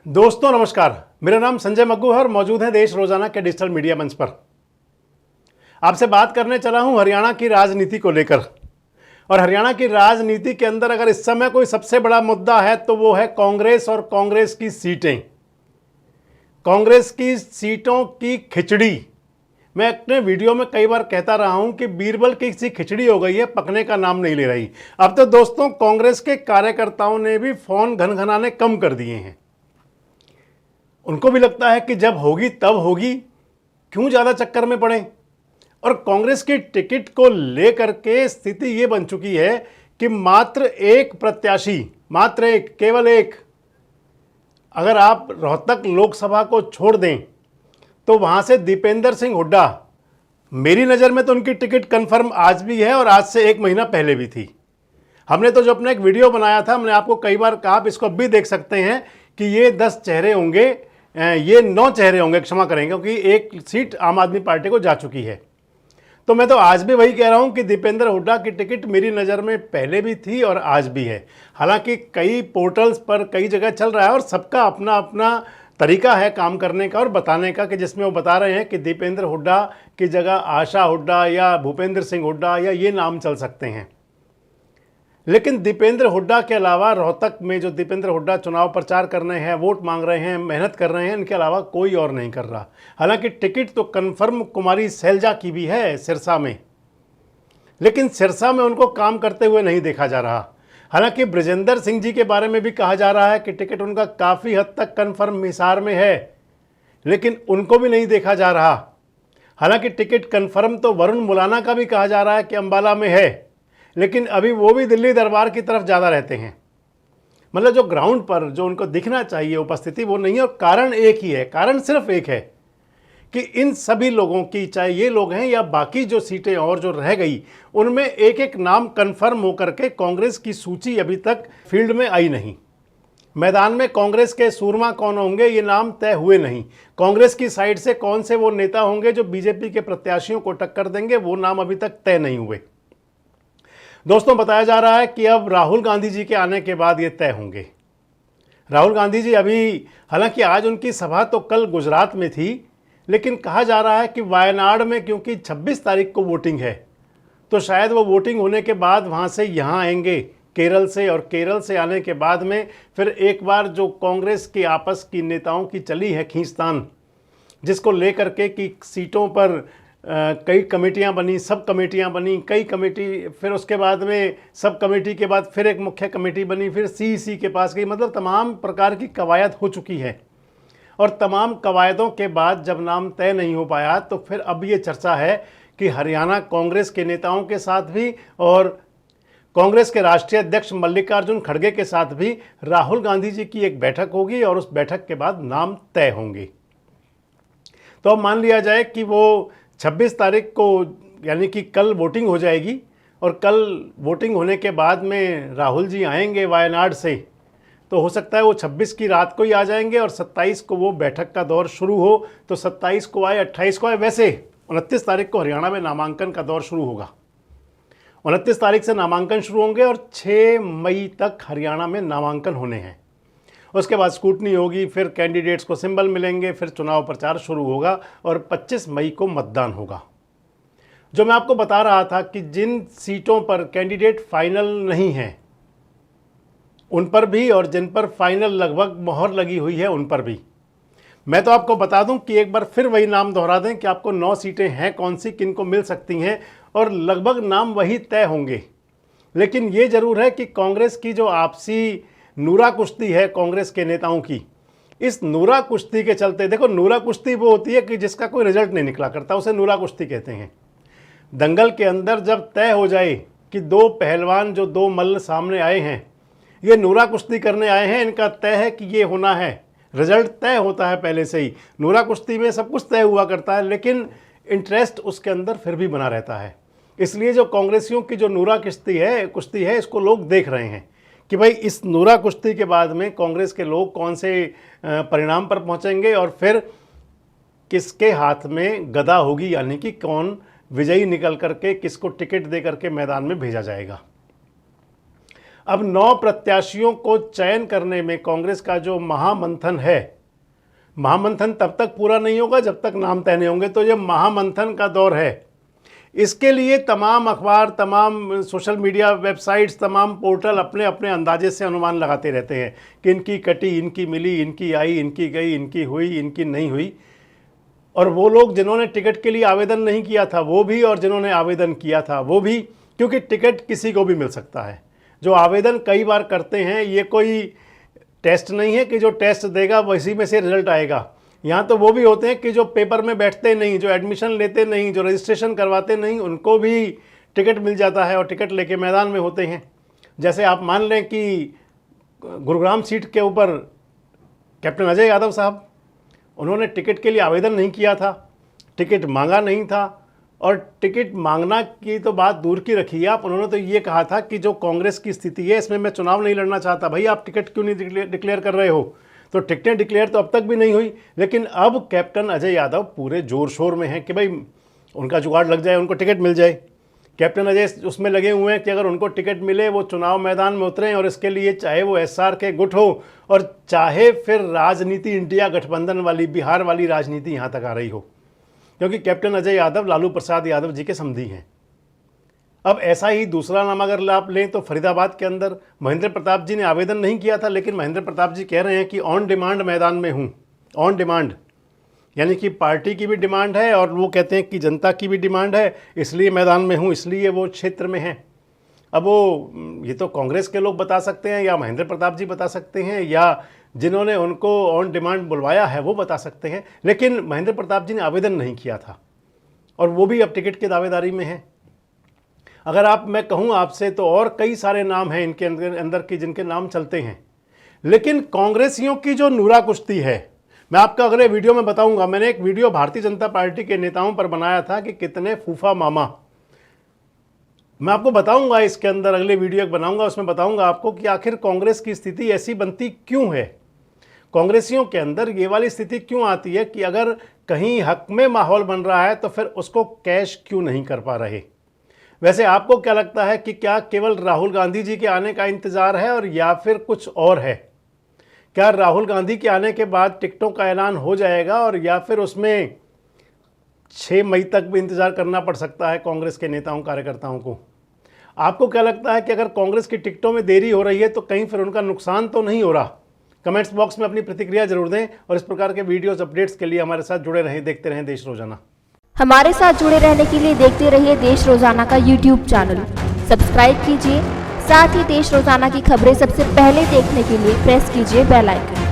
दोस्तों नमस्कार, मेरा नाम संजय मग्गू है और मौजूद है देश रोजाना के डिजिटल मीडिया मंच पर। आपसे बात करने चला हूं हरियाणा की राजनीति को लेकर। और हरियाणा की राजनीति के अंदर अगर इस समय कोई सबसे बड़ा मुद्दा है तो वो है कांग्रेस और कांग्रेस की सीटें, कांग्रेस की सीटों की खिचड़ी। मैं अपने वीडियो में कई बार कहता रहा हूं कि बीरबल की सी खिचड़ी हो गई है, पकने का नाम नहीं ले रही। अब तो दोस्तों कांग्रेस के कार्यकर्ताओं ने भी फोन घनघनाने कम कर दिए हैं। उनको भी लगता है कि जब होगी तब होगी, क्यों ज़्यादा चक्कर में पड़े। और कांग्रेस की टिकट को लेकर के स्थिति ये बन चुकी है कि मात्र एक प्रत्याशी, मात्र एक, केवल एक, अगर आप रोहतक लोकसभा को छोड़ दें तो वहाँ से दीपेंद्र सिंह हुड्डा, मेरी नज़र में तो उनकी टिकट कन्फर्म आज भी है और आज से एक महीना पहले भी थी। हमने तो जो अपना एक वीडियो बनाया था, हमने आपको कई बार कहा, आप इसको अब भी देख सकते हैं कि ये 10 चेहरे होंगे, ये 9 चेहरे होंगे, क्षमा करेंगे, क्योंकि एक सीट आम आदमी पार्टी को जा चुकी है। तो मैं तो आज भी वही कह रहा हूं कि दीपेंद्र हुड्डा की टिकट मेरी नज़र में पहले भी थी और आज भी है। हालांकि कई पोर्टल्स पर कई जगह चल रहा है और सबका अपना अपना तरीका है काम करने का और बताने का, कि जिसमें वो बता रहे हैं कि दीपेंद्र हुड्डा की जगह आशा हुड्डा या भूपेंद्र सिंह हुड्डा या ये नाम चल सकते हैं। लेकिन दीपेंद्र हुड्डा के अलावा रोहतक में जो दीपेंद्र हुड्डा चुनाव प्रचार कर रहे हैं, वोट मांग रहे हैं, मेहनत कर रहे हैं, इनके अलावा कोई और नहीं कर रहा। हालांकि टिकट तो कन्फर्म कुमारी सैलजा की भी है सिरसा में, लेकिन सिरसा में उनको काम करते हुए नहीं देखा जा रहा। हालांकि ब्रजेंद्र सिंह जी के बारे में भी कहा जा रहा है कि टिकट उनका काफ़ी हद तक कन्फर्म हिसार में है, लेकिन उनको भी नहीं देखा जा रहा। हालांकि टिकट कन्फर्म तो वरुण मुलाना का भी कहा जा रहा है कि अंबाला में है, लेकिन अभी वो भी दिल्ली दरबार की तरफ ज़्यादा रहते हैं। मतलब जो ग्राउंड पर जो उनको दिखना चाहिए उपस्थिति वो नहीं है। और कारण एक ही है, कारण सिर्फ एक है कि इन सभी लोगों की, चाहे ये लोग हैं या बाकी जो सीटें और जो रह गई, उनमें एक एक नाम कन्फर्म होकर के कांग्रेस की सूची अभी तक फील्ड में आई नहीं। मैदान में कांग्रेस के सूरमा कौन होंगे ये नाम तय हुए नहीं। कांग्रेस की साइड से कौन से वो नेता होंगे जो बीजेपी के प्रत्याशियों को टक्कर देंगे, वो नाम अभी तक तय नहीं हुए। दोस्तों बताया जा रहा है कि अब राहुल गांधी जी के आने के बाद ये तय होंगे। राहुल गांधी जी अभी, हालांकि आज उनकी सभा तो कल गुजरात में थी, लेकिन कहा जा रहा है कि वायनाड में क्योंकि 26 तारीख को वोटिंग है, तो शायद वो वोटिंग होने के बाद वहाँ से यहाँ आएंगे केरल से, और केरल से आने के बाद में फिर एक बार जो कांग्रेस की आपस की नेताओं की चली है खींचतान, जिसको लेकर के कि सीटों पर कई कमेटियां बनी, सब कमेटियां बनी, कई कमेटी, फिर उसके बाद में सब कमेटी के बाद फिर एक मुख्य कमेटी बनी, फिर सीईसी के पास गई। मतलब तमाम प्रकार की कवायद हो चुकी है। और तमाम कवायदों के बाद जब नाम तय नहीं हो पाया तो फिर अब ये चर्चा है कि हरियाणा कांग्रेस के नेताओं के साथ भी और कांग्रेस के राष्ट्रीय अध्यक्ष मल्लिकार्जुन खड़गे के साथ भी राहुल गांधी जी की एक बैठक होगी और उस बैठक के बाद नाम तय होंगे। तो अब मान लिया जाए कि वो 26 तारीख को, यानी कि कल वोटिंग हो जाएगी और कल वोटिंग होने के बाद में राहुल जी आएंगे वायनाड से, तो हो सकता है वो 26 की रात को ही आ जाएंगे और 27 को वो बैठक का दौर शुरू हो, तो 27 को आए, 28 को आए। वैसे 29 तारीख को हरियाणा में नामांकन का दौर शुरू होगा। 29 तारीख से नामांकन शुरू होंगे और 6 मई तक हरियाणा में नामांकन होने हैं। उसके बाद स्कूटनी होगी, फिर कैंडिडेट्स को सिंबल मिलेंगे, फिर चुनाव प्रचार शुरू होगा और 25 मई को मतदान होगा। जो मैं आपको बता रहा था कि जिन सीटों पर कैंडिडेट फाइनल नहीं हैं उन पर भी, और जिन पर फाइनल लगभग मोहर लगी हुई है उन पर भी, मैं तो आपको बता दूं कि एक बार फिर वही नाम दोहरा दें कि आपको 9 सीटें हैं कौन सी, किन को मिल सकती हैं, और लगभग नाम वही तय होंगे। लेकिन ये जरूर है कि कांग्रेस की जो आपसी नूरा कुश्ती है कांग्रेस के नेताओं की, इस नूरा कुश्ती के चलते, देखो नूरा कुश्ती वो होती है कि जिसका कोई रिजल्ट नहीं निकला करता, उसे नूरा कुश्ती कहते हैं। दंगल के अंदर जब तय हो जाए कि 2 पहलवान, जो 2 मल्ल सामने आए हैं, ये नूरा कुश्ती करने आए हैं, इनका तय है कि ये होना है, रिजल्ट तय होता है पहले से ही। नूरा कुश्ती में सब कुछ तय हुआ करता है, लेकिन इंटरेस्ट उसके अंदर फिर भी बना रहता है। इसलिए जो कांग्रेसियों की जो नूरा कुश्ती है इसको लोग देख रहे हैं कि भाई इस नूरा कुश्ती के बाद में कांग्रेस के लोग कौन से परिणाम पर पहुंचेंगे और फिर किसके हाथ में गदा होगी, यानी कि कौन विजयी निकल करके किसको टिकट दे करके मैदान में भेजा जाएगा। अब 9 प्रत्याशियों को चयन करने में कांग्रेस का जो महामंथन है, महामंथन तब तक पूरा नहीं होगा जब तक नाम तय नहीं होंगे। तो ये महामंथन का दौर है। इसके लिए तमाम अखबार, तमाम सोशल मीडिया वेबसाइट्स, तमाम पोर्टल अपने अपने अंदाजे से अनुमान लगाते रहते हैं कि इनकी कटी, इनकी मिली, इनकी आई, इनकी गई, इनकी हुई, इनकी नहीं हुई। और वो लोग जिन्होंने टिकट के लिए आवेदन नहीं किया था वो भी, और जिन्होंने आवेदन किया था वो भी, क्योंकि टिकट किसी को भी मिल सकता है। जो आवेदन कई बार करते हैं, ये कोई टेस्ट नहीं है कि जो टेस्ट देगा वैसी में से रिजल्ट आएगा। यहाँ तो वो भी होते हैं कि जो पेपर में बैठते नहीं, जो एडमिशन लेते नहीं, जो रजिस्ट्रेशन करवाते नहीं, उनको भी टिकट मिल जाता है और टिकट लेके मैदान में होते हैं। जैसे आप मान लें कि गुरुग्राम सीट के ऊपर कैप्टन अजय यादव साहब, उन्होंने टिकट के लिए आवेदन नहीं किया था, टिकट मांगा नहीं था, और टिकट मांगना की तो बात दूर की रखिए आप, उन्होंने तो ये कहा था कि जो कांग्रेस की स्थिति है इसमें मैं चुनाव नहीं लड़ना चाहता। भाई आप टिकट क्यों नहीं डिक्लेयर कर रहे हो? तो टिकटें डिक्लेयर तो अब तक भी नहीं हुई, लेकिन अब कैप्टन अजय यादव पूरे जोर शोर में हैं कि भाई उनका जुगाड़ लग जाए, उनको टिकट मिल जाए। कैप्टन अजय उसमें लगे हुए हैं कि अगर उनको टिकट मिले वो चुनाव मैदान में उतरें, और इसके लिए चाहे वो SR के गुट हो और चाहे फिर राजनीति इंडिया गठबंधन वाली, बिहार वाली राजनीति यहाँ तक आ रही हो, क्योंकि कैप्टन अजय यादव लालू प्रसाद यादव जी के समधी हैं। अब ऐसा ही दूसरा नाम अगर आप लें तो फरीदाबाद के अंदर महेंद्र प्रताप जी ने आवेदन नहीं किया था, लेकिन महेंद्र प्रताप जी कह रहे हैं कि ऑन डिमांड मैदान में हूँ। ऑन डिमांड यानी कि पार्टी की भी डिमांड है और वो कहते हैं कि जनता की भी डिमांड है, इसलिए मैदान में हूँ, इसलिए वो क्षेत्र में हैं। अब वो ये तो कांग्रेस के लोग बता सकते हैं, या महेंद्र प्रताप जी बता सकते हैं, या जिन्होंने उनको ऑन डिमांड बुलवाया है वो बता सकते हैं, लेकिन महेंद्र प्रताप जी ने आवेदन नहीं किया था और वो भी अब टिकट की दावेदारी में है। अगर मैं कहूँ आपसे तो और कई सारे नाम हैं इनके अंदर की जिनके नाम चलते हैं, लेकिन कांग्रेसियों की जो नूरा कुश्ती है, मैं आपको अगले वीडियो में बताऊंगा। मैंने एक वीडियो भारतीय जनता पार्टी के नेताओं पर बनाया था कि कितने फूफा मामा, मैं आपको बताऊंगा इसके अंदर, अगले वीडियो बनाऊंगा उसमें बताऊंगा आपको कि आखिर कांग्रेस की स्थिति ऐसी बनती क्यों है, कांग्रेसियों के अंदर ये वाली स्थिति क्यों आती है कि अगर कहीं हक में माहौल बन रहा है तो फिर उसको कैश क्यों नहीं कर पा रहे। वैसे आपको क्या लगता है कि क्या केवल राहुल गांधी जी के आने का इंतजार है और या फिर कुछ और है? क्या राहुल गांधी के आने के बाद टिकटों का ऐलान हो जाएगा और या फिर उसमें 6 मई तक भी इंतजार करना पड़ सकता है कांग्रेस के नेताओं कार्यकर्ताओं को? आपको क्या लगता है कि अगर कांग्रेस की टिकटों में देरी हो रही है तो कहीं फिर उनका नुकसान तो नहीं हो रहा? कमेंट्स बॉक्स में अपनी प्रतिक्रिया जरूर दें और इस प्रकार के वीडियोस अपडेट्स के लिए हमारे साथ जुड़े रहें, देखते रहें देश रोजाना। हमारे साथ जुड़े रहने के लिए देखते रहिए देश रोजाना का यूट्यूब चैनल सब्सक्राइब कीजिए। साथ ही देश रोजाना की खबरें सबसे पहले देखने के लिए प्रेस कीजिए बेल आइकन।